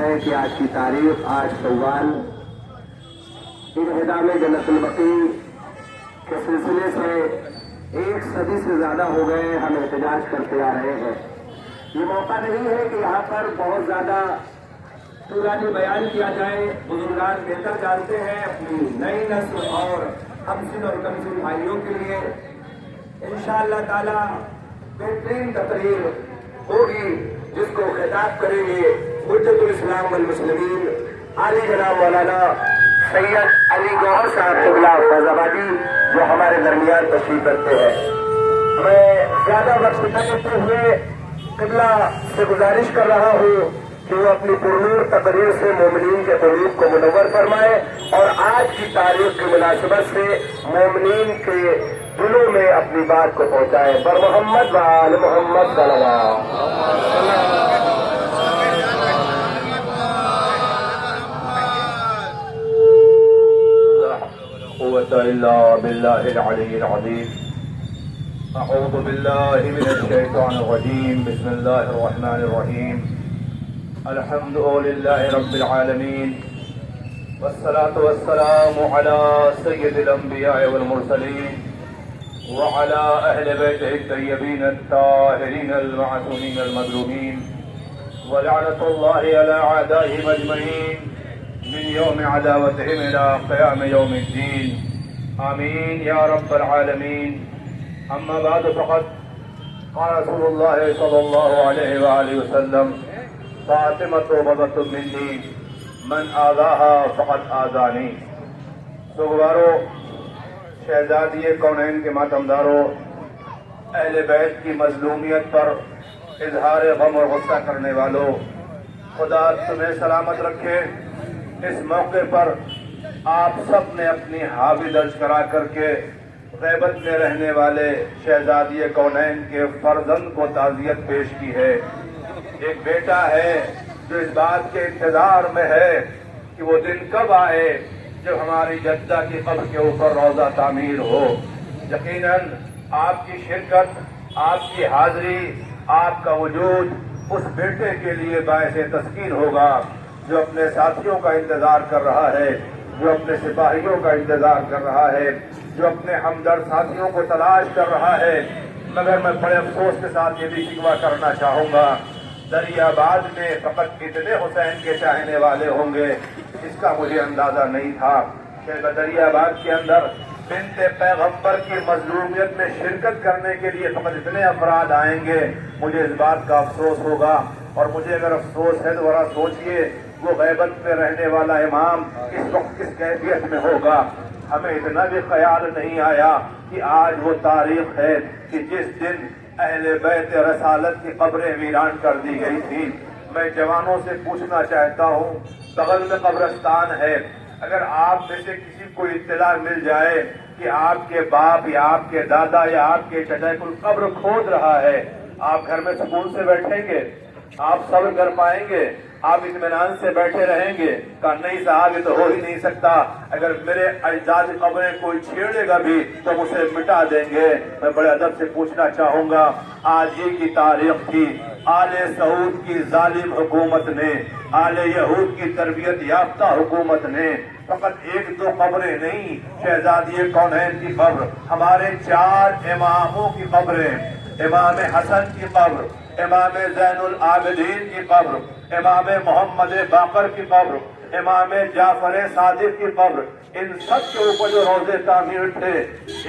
ہے کہ آج کی تاریخ 8 شوال انہدام جنت البقیع کے سلسلے سے 1 صدی سے زیادہ ہو گئے ہم احتجاج کرتے آ رہے ہیں۔ یہ موقع نہیں ہے کہ یہاں پر بہت زیادہ طولانی بیان کیا جائے، بزرگان بہتر جانتے ہیں اپنی نئی نسل اور ہمسن اور کمسن بھائیوں کے لیے انشاءاللہ تعالی بہترین تقریر ہوگی جس کو خطاب کریں گے حجت الاسلام والمسلمین عالی جناب مولانا سید علی گوہر صاحب قبلہ فیض آبادی جو ہمارے درمیان تشریف رکھتے ہیں۔ میں زیادہ وقت نہ لیتے ہوئے قبلہ سے گزارش کر رہا ہوں کہ وہ اپنی پرنور تقریر سے مومنین کے قلوب کو منور فرمائے اور آج کی تاریخ کی مناسبت سے مومنین کے دلوں میں اپنی بات کو پہنچائے۔ بر محمد و آل محمد صلی اللہ قوة إلا بالله العلي العظيم. أعوذ بالله من الشيطان الرجيم. بسم الله الرحمن الرحيم. الحمد لله رب العالمين والصلاة والسلام على سيد الأنبياء والمرسلين وعلى أهل بيته الطيبين الطاهرين المعصومين المظلومين ولعنة الله على أعدائهم أجمعين من يوم عداوتهم إلى قيام يوم الدين. آمين يا رب العالمين. أما بعد فقد قال رسول الله صلى الله عليه وآله وسلم فاطمة بضعة مني من آذاها فقد آذاني. سوگوارو، شہزادی کونین کے ماتمداروں، اہل بیت کی مظلومیت پر اظہار غم اور غصہ کرنے والوں، خدا تمہیں سلامت رکھے۔ اس موقع پر آپ سب نے اپنی حاوی درج کرا کر کے غیبت میں رہنے والے شہزادی کونین کے فرزند کو تعزیت پیش کی ہے۔ ایک بیٹا ہے جو اس بات کے انتظار میں ہے کہ وہ دن کب آئے جب ہماری جدہ کی قبر کے اوپر روضہ تعمیر ہو۔ یقیناً آپ کی شرکت، آپ کی حاضری، آپ کا وجود اس بیٹے کے لیے باعث تسکین ہوگا جو اپنے ساتھیوں کا انتظار کر رہا ہے، جو اپنے سپاہیوں کا انتظار کر رہا ہے، جو اپنے ہمدرد ساتھیوں کو تلاش کر رہا ہے۔ مگر میں بڑے افسوس کے ساتھ یہ بھی شکوہ کرنا چاہوں گا، دریا آباد میں فقط کتنے حسین کے چاہنے والے ہوں گے اس کا مجھے اندازہ نہیں تھا کہ دریا آباد کے اندر بنت پیغمبر کی مظلومیت میں شرکت کرنے کے لیے فقط اتنے افراد آئیں گے۔ مجھے اس بات کا افسوس ہوگا، اور مجھے اگر افسوس ہے تو ذرا سوچئے وہ غیبت میں رہنے والا امام اس وقت کس کیفیت میں ہوگا۔ ہمیں اتنا بھی خیال نہیں آیا کہ آج وہ تاریخ ہے کہ جس دن اہل بیت رسالت کی قبریں ویران کر دی گئی تھی۔ میں جوانوں سے پوچھنا چاہتا ہوں، بغل میں قبرستان ہے، اگر آپ میں سے کسی کو اطلاع مل جائے کہ آپ کے باپ یا آپ کے دادا یا آپ کے چچا کوئی قبر کھود رہا ہے، آپ گھر میں سکون سے بیٹھیں گے؟ آپ صبر کر پائیں گے؟ آپ اطمینان سے بیٹھے رہیں گے؟ کہا نہیں صاحب، یہ تو ہو ہی نہیں سکتا، اگر میرے اجداد قبریں کوئی چھیڑے گا بھی تو اسے مٹا دیں گے۔ میں بڑے ادب سے پوچھنا چاہوں گا، آج ہی کی تاریخ تھی، آل سعود کی ظالم حکومت نے، آل یہود کی تربیت یافتہ حکومت نے فقط 1-2 قبریں نہیں، شہزادی کونین کی قبر، ہمارے 4 اماموں کی قبریں، امام حسن کی قبر، امام زین العابدین کی قبر، امام محمد باقر کی قبر، امام جعفر صادق کی قبر، ان سب کے اوپر جو روضے تعمیر تھے،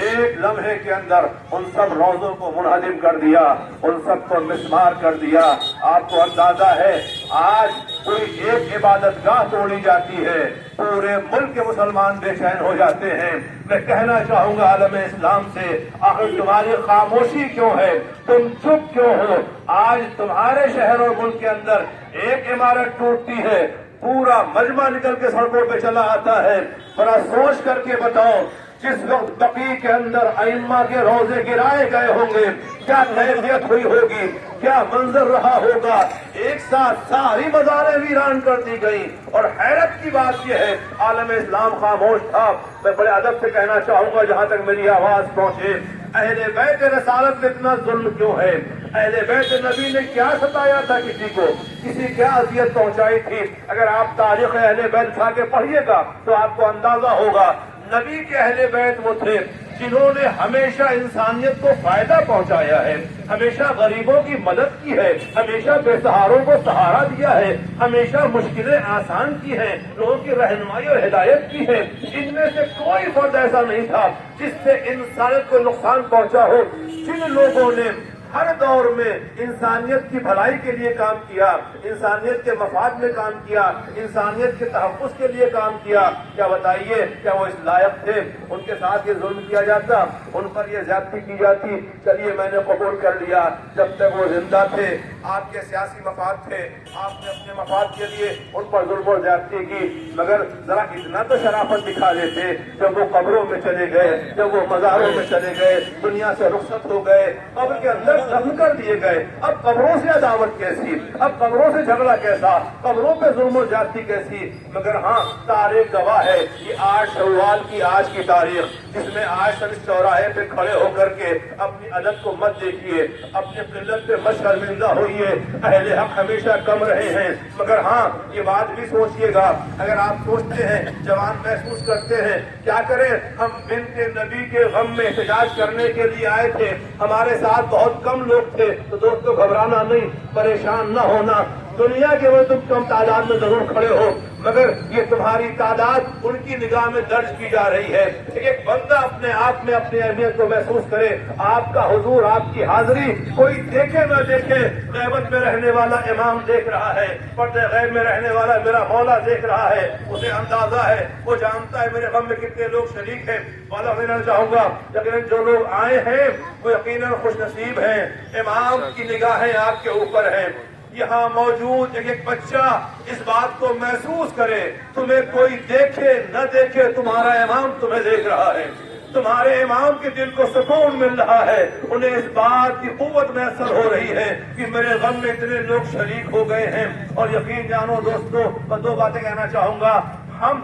ایک لمحے کے اندر ان سب روضوں کو منہدم کر دیا، ان سب کو مسمار کر دیا۔ آپ کو اندازہ ہے آج کوئی ایک عبادت گاہ توڑی جاتی ہے، پورے ملک کے مسلمان بے چین ہو جاتے ہیں۔ میں کہنا چاہوں گا عالم اسلام سے، آخر تمہاری خاموشی کیوں ہے؟ تم چپ کیوں ہو؟ آج تمہارے شہر اور ملک کے اندر ایک عمارت ٹوٹتی ہے، پورا مجمع نکل کے سڑکوں پہ چلا آتا ہے۔ ذرا سوچ کر کے بتاؤ، جس وقت بقیع کے اندر ائمہ کے روزے گرائے گئے ہوں گے کیا کیفیت ہوئی ہوگی، کیا منظر رہا ہوگا؟ ایک ساتھ ساری مزاریں ویران کر دی گئی، اور حیرت کی بات یہ ہے عالم اسلام خاموش تھا۔ میں بڑے ادب سے کہنا چاہوں گا، جہاں تک میری آواز پہنچے، اہل بیت رسالت میں اتنا ظلم کیوں ہے؟ اہل بیت نبی نے کیا ستایا تھا کسی کو؟ کسی کیا اذیت پہنچائی تھی؟ اگر آپ تاریخ اہل بیت اٹھا کے پڑھیے گا تو آپ کو اندازہ ہوگا نبی کے اہل بیت وہ تھے جنہوں نے ہمیشہ انسانیت کو فائدہ پہنچایا ہے، ہمیشہ غریبوں کی مدد کی ہے، ہمیشہ بے سہاروں کو سہارا دیا ہے، ہمیشہ مشکلیں آسان کی ہیں، لوگوں کی رہنمائی اور ہدایت کی ہے۔ ان میں سے کوئی فرد ایسا نہیں تھا جس سے انسانیت کو نقصان پہنچا ہو۔ جن لوگوں نے ہر دور میں انسانیت کی بھلائی کے لیے کام کیا، انسانیت کے مفاد میں کام کیا، انسانیت کے تحفظ کے لیے کام کیا، کیا بتائیے کیا وہ اس لائق تھے ان کے ساتھ یہ ظلم کیا جاتا، ان پر یہ زیادتی کی جاتی؟ چلیے میں نے قبول کر لیا، جب تک وہ زندہ تھے آپ کے سیاسی مفاد تھے، آپ نے اپنے مفاد کے لیے ان پر ظلم و زیادتی کی، مگر ذرا اتنا تو شرافت دکھا لیتے جب وہ قبروں میں چلے گئے، جب وہ مزاروں میں چلے گئے، دنیا سے رخصت ہو گئے، قبر کے اندر دفن کر دیے گئے۔ اب قبروں سے عداوت کیسی؟ اب قبروں سے جھگڑا کیسا؟ قبروں پہ ظلم و زیادتی کیسی؟ مگر ہاں تاریخ گواہ ہے، یہ 8 شوال کی آج کی تاریخ، جس میں آج تک اس چوراہے پہ کھڑے ہو کر کے اپنی عدد کو مت دیکھیے، اپنے قلت پہ مت شرمندہ ہوئیے۔ اہل حق ہمیشہ کم رہے ہیں، مگر ہاں یہ بات بھی سوچئے گا، اگر آپ سوچتے ہیں، جوان محسوس کرتے ہیں کیا کریں، ہم بنت نبی کے غم میں احتجاج کرنے کے لیے آئے تھے، ہمارے ساتھ بہت کم لوگ تھے، تو دوستو گھبرانا نہیں، پریشان نہ ہونا، دنیا کے وہ تم کم تعداد میں ضرور کھڑے ہو، مگر یہ تمہاری تعداد ان کی نگاہ میں درج کی جا رہی ہے۔ ایک بندہ اپنے آپ میں اپنی اہمیت کو محسوس کرے، آپ کا حضور، آپ کی حاضری کوئی دیکھے نہ دیکھے، غیبت میں رہنے والا امام دیکھ رہا ہے، پردے غیب میں رہنے والا میرا مولا دیکھ رہا ہے، اسے اندازہ ہے، وہ جانتا ہے میرے غم میں کتنے لوگ شریک ہیں۔ والا میں چاہوں گا لیکن جو لوگ آئے ہیں وہ یقیناً خوش نصیب ہیں، امام کی نگاہیں آپ کے اوپر ہیں۔ یہاں موجود ایک بچہ اس بات کو محسوس کرے، تمہیں کوئی دیکھے نہ دیکھے، تمہارا امام تمہیں دیکھ رہا ہے، تمہارے امام کے دل کو سکون مل رہا ہے، انہیں اس بات کی قوت میسر ہو رہی ہے کہ میرے غم میں اتنے لوگ شریک ہو گئے ہیں۔ اور یقین جانو دوستو، میں 2 باتیں کہنا چاہوں گا۔ ہم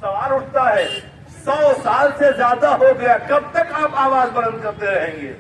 سوال اٹھتا ہے 100 سال سے زیادہ ہو گیا، کب تک آپ آواز بلند کرتے رہیں گے؟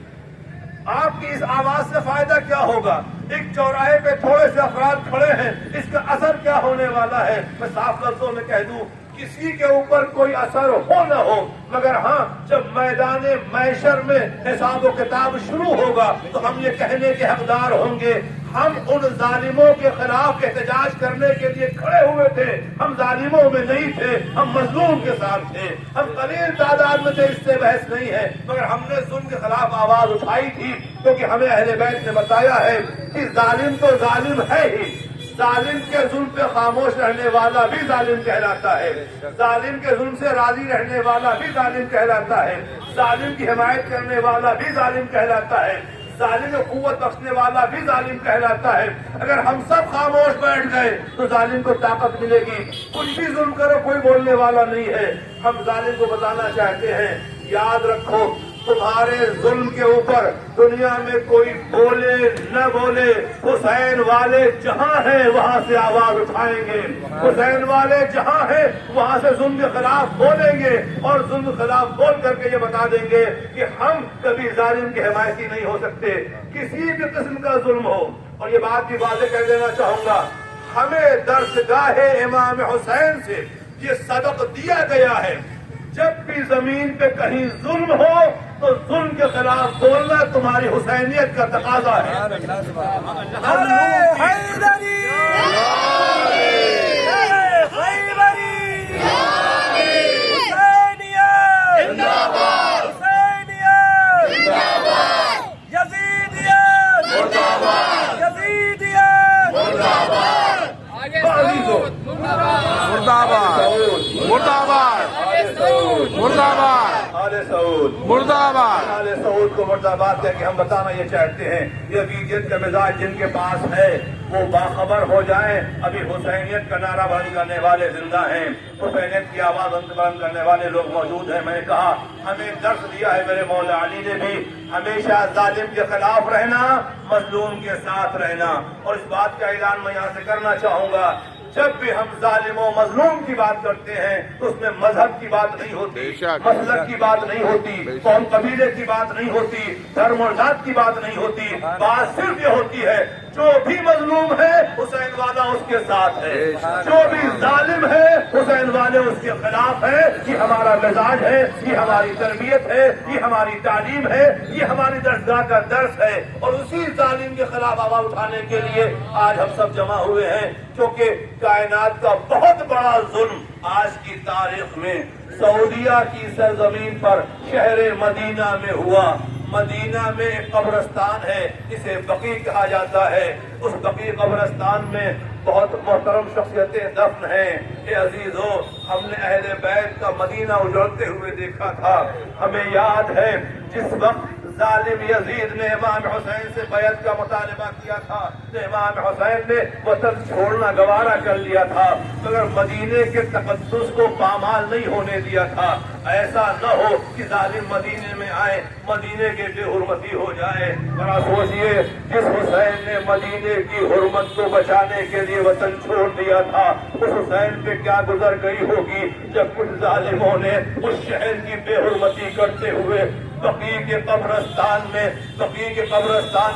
آپ کی اس آواز سے فائدہ کیا ہوگا؟ ایک چوراہے پہ تھوڑے سے افراد کھڑے ہیں، اس کا اثر کیا ہونے والا ہے؟ میں صاف لفظوں میں کہہ دوں، کسی کے اوپر کوئی اثر ہو نہ ہو، مگر ہاں جب میدان محشر میں حساب و کتاب شروع ہوگا تو ہم یہ کہنے کے حقدار ہوں گے ہم ان ظالموں کے خلاف احتجاج کرنے کے لیے کھڑے ہوئے تھے، ہم ظالموں میں نہیں تھے، ہم مظلوم کے ساتھ تھے، ہم قلیل تعداد میں تھے، اس سے بحث نہیں ہے، مگر ہم نے ظلم کے خلاف آواز اٹھائی تھی، کیونکہ ہمیں اہل بیت نے بتایا ہے کہ ظالم تو ظالم ہے ہی، ظالم کے ظلم پہ خاموش رہنے والا بھی ظالم کہلاتا ہے، ظالم کے ظلم سے راضی رہنے والا بھی ظالم کہلاتا ہے، ظالم کی حمایت کرنے والا بھی ظالم کہلاتا ہے، ظالم کو قوت بخشنے والا بھی ظالم کہلاتا ہے۔ اگر ہم سب خاموش بیٹھ گئے تو ظالم کو طاقت ملے گی، کچھ بھی ظلم کرو کوئی بولنے والا نہیں ہے۔ ہم ظالم کو بتانا چاہتے ہیں، یاد رکھو تمہارے ظلم کے اوپر دنیا میں کوئی بولے نہ بولے، حسین والے جہاں ہیں وہاں سے آواز اٹھائیں گے، حسین والے جہاں ہیں وہاں سے ظلم کے خلاف بولیں گے، اور ظلم کے خلاف بول کر کے یہ بتا دیں گے کہ ہم کبھی ظالم کے حمایتی نہیں ہو سکتے، کسی بھی قسم کا ظلم ہو۔ اور یہ بات بھی واضح کر دینا چاہوں گا، ہمیں درسگاہ امام حسین سے یہ سبق دیا گیا ہے، جب بھی زمین پہ کہیں ظلم ہو تو ظلم کے خلاف بولنا تمہاری حسینیت کا تقاضا ہے۔ آل سعود کو مرداباد کہہ کے ہم بتانا یہ چاہتے ہیں، یہ یزیدیت کا مزاج جن کے پاس ہے وہ باخبر ہو جائیں، ابھی حسینیت کا نعرہ بند کرنے والے زندہ ہیں، حسینیت کی آواز بلند کرنے والے لوگ موجود ہیں۔ میں نے کہا ہمیں درس دیا ہے میرے مولا علی نے بھی، ہمیشہ ظالم کے خلاف رہنا، مظلوم کے ساتھ رہنا۔ اور اس بات کا اعلان میں یہاں سے کرنا چاہوں گا، جب بھی ہم ظالم و مظلوم کی بات کرتے ہیں تو اس میں مذہب کی بات نہیں ہوتی، مسلک کی بات نہیں ہوتی، قوم قبیلے کی بات نہیں ہوتی، دھرم و ذات کی بات نہیں ہوتی، بات صرف یہ ہوتی ہے جو بھی مظلوم ہے حسین والا اس کے ساتھ ہے، جو بھی ظالم ہے حسین والے اس کے خلاف ہے۔ یہ ہمارا مزاج ہے، یہ ہماری تربیت ہے، یہ ہماری تعلیم ہے، یہ ہماری درسگاہ کا درس ہے، اور اسی ظالم کے خلاف آواز اٹھانے کے لیے آج ہم سب جمع ہوئے ہیں، کیونکہ کائنات کا بہت بڑا ظلم آج کی تاریخ میں سعودیہ کی سرزمین پر شہر مدینہ میں ہوا۔ مدینہ میں ایک قبرستان ہے جسے بقیع کہا جاتا ہے، اس بقیع قبرستان میں بہت محترم شخصیتیں دفن ہیں۔ اے عزیزو، ہم نے اہل بیت کا مدینہ اجڑتے ہوئے دیکھا تھا۔ ہمیں یاد ہے جس وقت ظالم یزید نے امام حسین سے بیعت کا مطالبہ کیا تھا تو امام حسین نے وطن چھوڑنا گوارا کر لیا تھا، مگر مدینے کے تقدس کو پامال نہیں ہونے دیا تھا۔ ایسا نہ ہو کہ ظالم مدینے میں آئے، مدینے کے بے حرمتی ہو جائے۔ ذرا سوچئے، جس حسین نے مدینے کی حرمت کو بچانے کے لیے وطن چھوڑ دیا تھا، اس حسین پہ کیا گزر گئی ہوگی جب کچھ ظالموں نے اس شہر کی بے حرمتی کرتے ہوئے بقیع کے قبرستان میں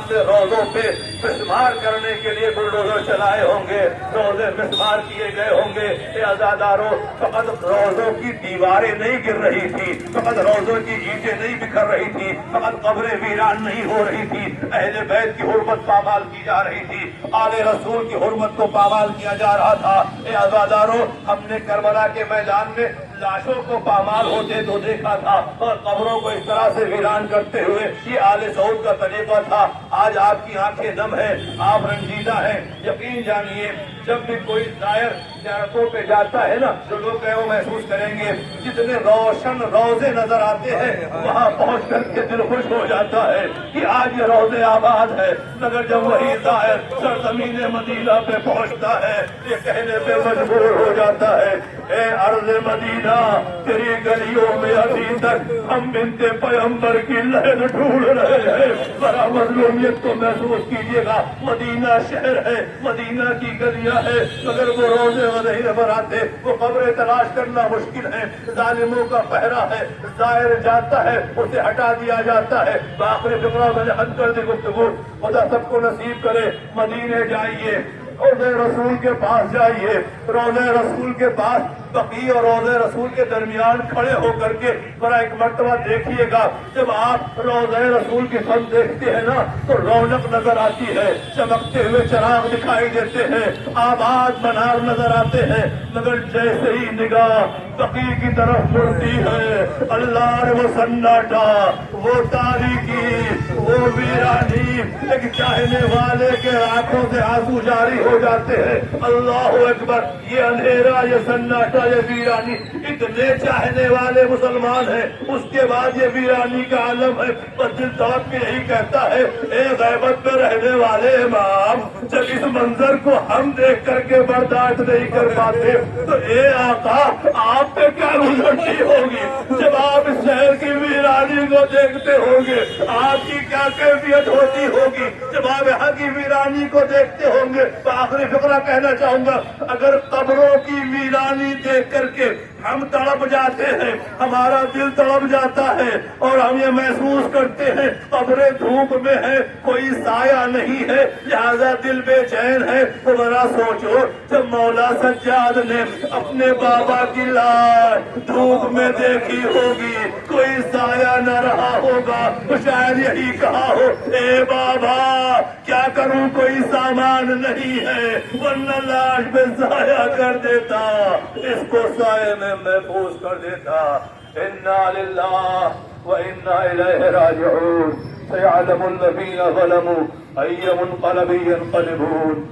روزوں پہ مسمار کرنے کے لیے بلڈوزر چلائے ہوں گے، روزے مسمار کیے گئے ہوں گے۔ اے عزادارو، فقط روزوں کی دیواریں نہیں گر رہی تھی، فقط روزوں کی اینٹیں نہیں بکھر رہی تھی، فقط قبریں ویران نہیں ہو رہی تھی، اہل بیت کی حرمت پامال کی جا رہی تھی، آل رسول کی حرمت کو پامال کیا جا رہا تھا۔ اے عزادارو، ہم نے کربلا کے میدان میں لاشوں کو پامال ہوتے تو دیکھا تھا، اور قبروں کو اس طرح سے ویران کرتے ہوئے، یہ آل سعود کا طریقہ تھا۔ آج آپ کی آنکھیں نم ہیں، آپ رنجیدہ ہیں۔ یقین جانیے، جب بھی کوئی زائر زیارتوں پہ جاتا ہے نا، جو لوگ وہ محسوس کریں گے جتنے روشن روزے نظر آتے ہیں، وہاں پہنچ کر کے دل خوش ہو جاتا ہے کہ آج یہ روزے آباد ہے۔ مگر جب وہی زائر سرزمین مدینہ پہ پہنچتا ہے، یہ کہنے پہ مجبور ہو جاتا ہے، اے ارض مدینہ، تیری گلیوں میں ابھی تک ہم بنت پیغمبر کی لہر ڈھونڈ رہے ہیں۔ ذرا مظلومیت کو محسوس کیجیے گا، مدینہ شہر ہے، مدینہ کی گلیاں ہے، مگر وہ روزے نہیں نظر آتے، وہ قبریں تلاش کرنا مشکل ہے، ظالموں کا پہرا ہے، زائر جاتا ہے اسے ہٹا دیا جاتا ہے۔ بآخری فقرہ میں نے حد کر دی گفتگو، خدا سب کو نصیب کرے۔ مدینے جائیے، روضہ رسول کے پاس جائیے، روضہ رسول کے پاس بقیع اور روضہ رسول کے درمیان کھڑے ہو کر کے ذرا ایک مرتبہ دیکھیے گا، جب آپ روضہ رسول کی سمت دیکھتے ہیں نا تو رونق نظر آتی ہے، چمکتے ہوئے چراغ دکھائی دیتے ہیں، آباد منار نظر آتے ہیں، مگر جیسے ہی نگاہ بقیع کی طرف مڑتی ہے، اللہ نے وہ سناٹا، وہ تاریکی، وہ ویرانی، ایک چاہنے والے کے آنکھوں سے آنسو جاری ہو جاتے ہیں۔ اللہ اکبر، یہ اندھیرا، یہ سناٹا، یہ ویرانی، اتنے چاہنے والے مسلمان ہیں، اس کے بعد یہ ویرانی کا عالم ہے۔ بس دل تڑپ کے یہی کہتا ہے، اے غیبت میں رہنے والے امام، جب اس منظر کو ہم دیکھ کر کے برداشت نہیں کر پاتے تو اے آقا، آپ پہ کیا گزرتی ہوگی؟ جب آپ اس شہر کی ویرانی کو دیکھتے ہوں گے، آپ کی کیا کیفیت ہوتی ہوگی؟ جب آپ یہاں کی ویرانی کو دیکھتے ہوں گے، تو آخری فقرہ کہنا چاہوں گا، اگر قبروں کی ویرانی دیکھ کر کے ہم تڑپ جاتے ہیں، ہمارا دل تڑپ جاتا ہے، اور ہم یہ محسوس کرتے ہیں قبریں دھوپ میں ہے، کوئی سایہ نہیں ہے، لہذا دل بے چین ہے، تو ذرا سوچو، جب مولا سجاد نے اپنے بابا کی لاش دھوپ میں دیکھی ہوگی، کوئی سایہ نہ رہا ہوگا، تو شاید یہی کہا ہو، اے بابا کیا کروں، کوئی سامان نہیں ہے، ورنہ لاش پہ سایہ کر دیتا، اس کو سائے میں محفوظ کر دیتا۔ انا للہ وانا الیہ راجعون، سیعلم الذین ظلموا ای منقلب ینقلبون۔